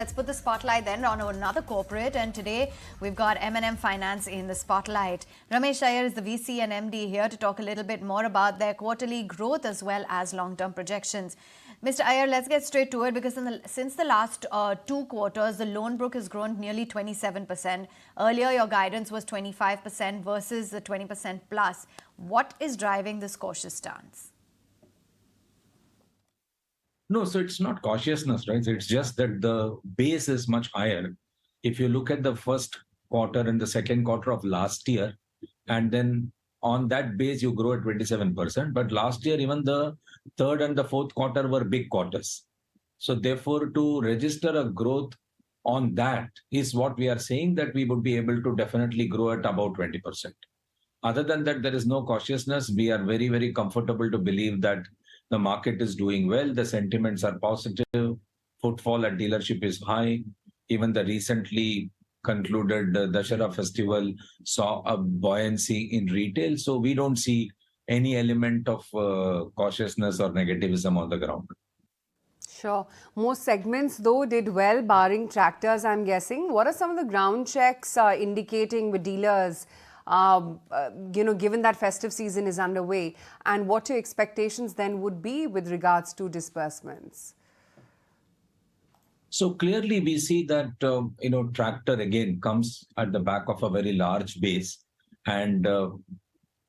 Let's put the spotlight then on another corporate, and today we've got M&M Finance in the spotlight. Ramesh Iyer is the VC and MD here to talk a little bit more about their quarterly growth as well as long-term projections. Mr. Iyer, let's get straight to it because since the last 2 quarters, the loan book has grown nearly 27%. Earlier, your guidance was 25% versus the 20% plus. What is driving this cautious stance? No, so it's not cautiousness, right? It's just that the base is much higher. If you look at the first quarter and the second quarter of last year, and then on that base, you grow at 27%. But last year, even the third and the fourth quarter were big quarters. So therefore, to register a growth on that is what we are saying, that we would be able to definitely grow at about 20%. Other than that, there is no cautiousness. We are very, very comfortable to believe that the market is doing well. The sentiments are positive. Footfall at dealership is high. Even the recently concluded Dussehra festival saw a buoyancy in retail. So we don't see any element of cautiousness or negativism on the ground. Sure. Most segments, though, did well, barring tractors, I'm guessing. What are some of the ground checks indicating with dealers, given that festive season is underway, and what your expectations then would be with regards to disbursements? So clearly we see that, tractor again comes at the back of a very large base, and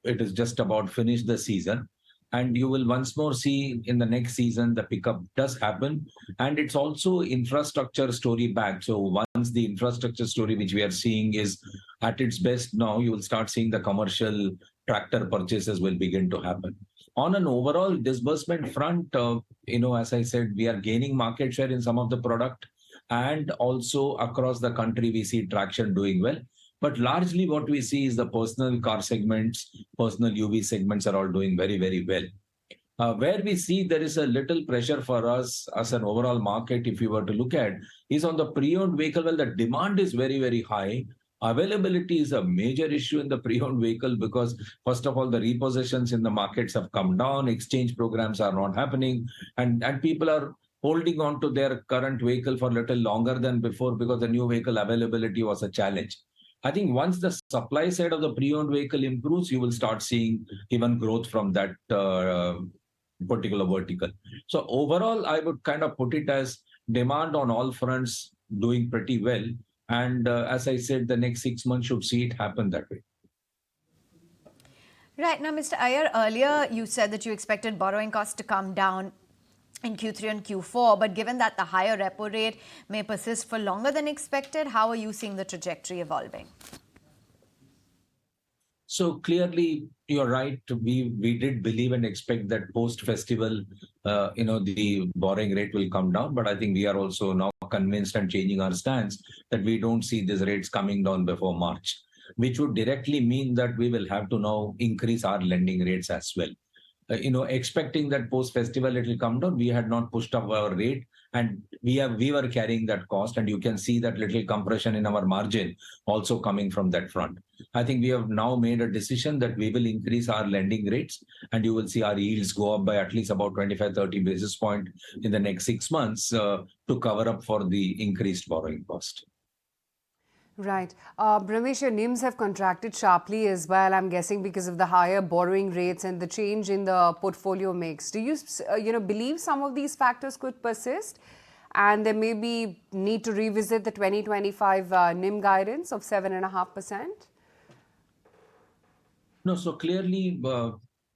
it is just about finished the season. And you will once more see in the next season, the pickup does happen. And it's also infrastructure story back. So once the infrastructure story, which we are seeing, is at its best now, you will start seeing the commercial tractor purchases will begin to happen. On an overall disbursement front, as I said, we are gaining market share in some of the product. And also across the country, we see traction doing well. But largely what we see is the personal car segments, personal UV segments are all doing very, very well. Where we see there is a little pressure for us as an overall market, if you were to look at, is on the pre-owned vehicle. Well, the demand is very, very high. Availability is a major issue in the pre-owned vehicle because, first of all, the repossessions in the markets have come down, exchange programs are not happening, and people are holding on to their current vehicle for a little longer than before because the new vehicle availability was a challenge. I think once the supply side of the pre-owned vehicle improves, you will start seeing even growth from that particular vertical. So overall, I would kind of put it as demand on all fronts doing pretty well. And as I said, the next 6 months should see it happen that way. Right. Now, Mr. Iyer, earlier you said that you expected borrowing costs to come down in Q3 and Q4, but given that the higher repo rate may persist for longer than expected, how are you seeing the trajectory evolving? So clearly, you're right. We did believe and expect that post-festival, the borrowing rate will come down. But I think we are also now convinced and changing our stance that we don't see these rates coming down before March, which would directly mean that we will have to now increase our lending rates as well. Expecting that post-festival it will come down, we had not pushed up our rate, and we were carrying that cost, and you can see that little compression in our margin also coming from that front. I think we have now made a decision that we will increase our lending rates, and you will see our yields go up by at least about 25-30 basis points in the next 6 months to cover up for the increased borrowing cost. Right. Ramesh, your NIMs have contracted sharply as well, I'm guessing, because of the higher borrowing rates and the change in the portfolio mix. Do you believe some of these factors could persist and there may be need to revisit the 2025 NIM guidance of 7.5%? No, so clearly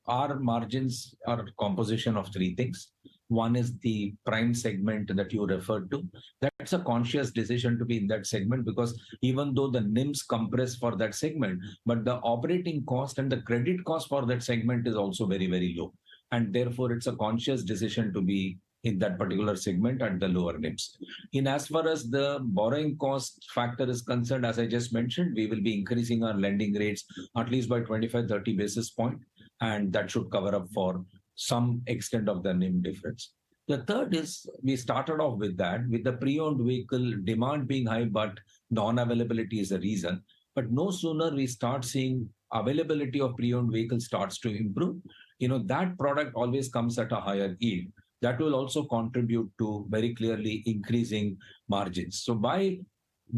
our margins are a composition of three things. One is the prime segment that you referred to. That's a conscious decision to be in that segment because even though the NIMs compress for that segment, but the operating cost and the credit cost for that segment is also very, very low. And therefore, it's a conscious decision to be in that particular segment at the lower NIMs. In as far as the borrowing cost factor is concerned, as I just mentioned, we will be increasing our lending rates at least by 25-30 basis points, and that should cover up for some extent of the NIM difference. The third is we started off with that, with the pre-owned vehicle demand being high, but non-availability is a reason. But no sooner we start seeing availability of pre-owned vehicles starts to improve, that product always comes at a higher yield. that will also contribute to very clearly increasing margins. So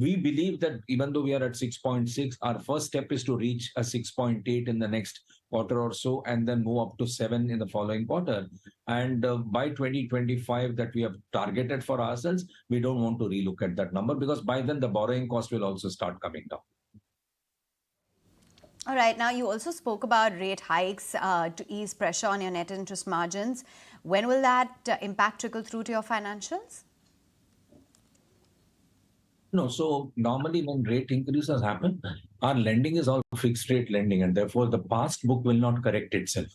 we believe that even though we are at 6.6, our first step is to reach a 6.8 in the next quarter or so, and then move up to 7 in the following quarter. And by 2025 that we have targeted for ourselves, we don't want to relook at that number, because by then the borrowing cost will also start coming down. All right. Now, you also spoke about rate hikes to ease pressure on your net interest margins. When will that impact trickle through to your financials? No, so normally when rate increases happen, our lending is all fixed rate lending, and therefore the past book will not correct itself.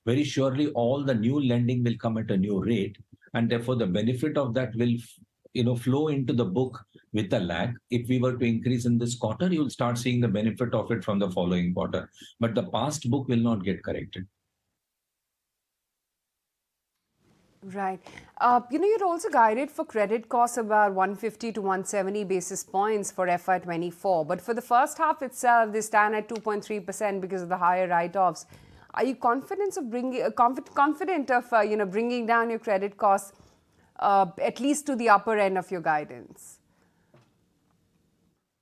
Very surely all the new lending will come at a new rate, and therefore the benefit of that will flow into the book with a lag. If we were to increase in this quarter, you will start seeing the benefit of it from the following quarter, but the past book will not get corrected. Right. You'd also guided for credit costs about 150 to 170 basis points for FY24. But for the first half itself, they stand at 2.3% because of the higher write-offs. Are you confident of bringing down your credit costs at least to the upper end of your guidance?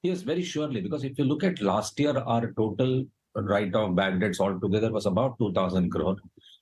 Yes, very surely. Because if you look at last year, our total write-off bad debts altogether was about 2,000 crore.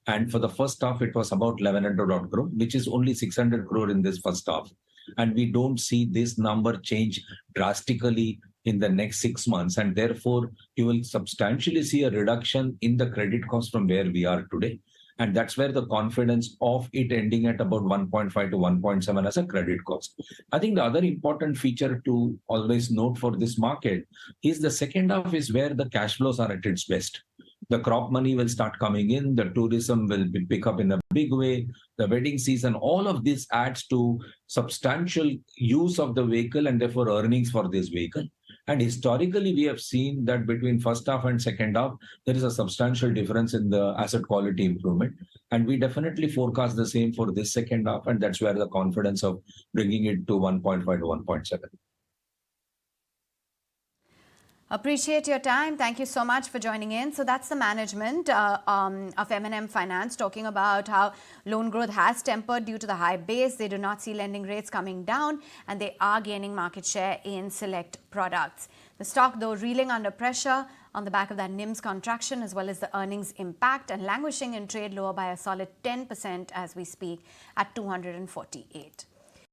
And for the first half, it was about 1,100 odd crore, which is only 600 crore in this first half. And we don't see this number change drastically in the next 6 months. And therefore, you will substantially see a reduction in the credit cost from where we are today. And that's where the confidence of it ending at about 1.5 to 1.7 as a credit cost. I think the other important feature to always note for this market is the second half is where the cash flows are at its best. The crop money will start coming in, the tourism will pick up in a big way, the wedding season, all of this adds to substantial use of the vehicle and therefore earnings for this vehicle. And historically, we have seen that between first half and second half, there is a substantial difference in the asset quality improvement. And we definitely forecast the same for this second half. And that's where the confidence of bringing it to 1.5 to 1.7. Appreciate your time. Thank you so much for joining in. So that's the management of M&M Finance talking about how loan growth has tempered due to the high base. They do not see lending rates coming down, and they are gaining market share in select products. The stock, though, reeling under pressure on the back of that NIMs contraction as well as the earnings impact, and languishing in trade lower by a solid 10% as we speak at 248.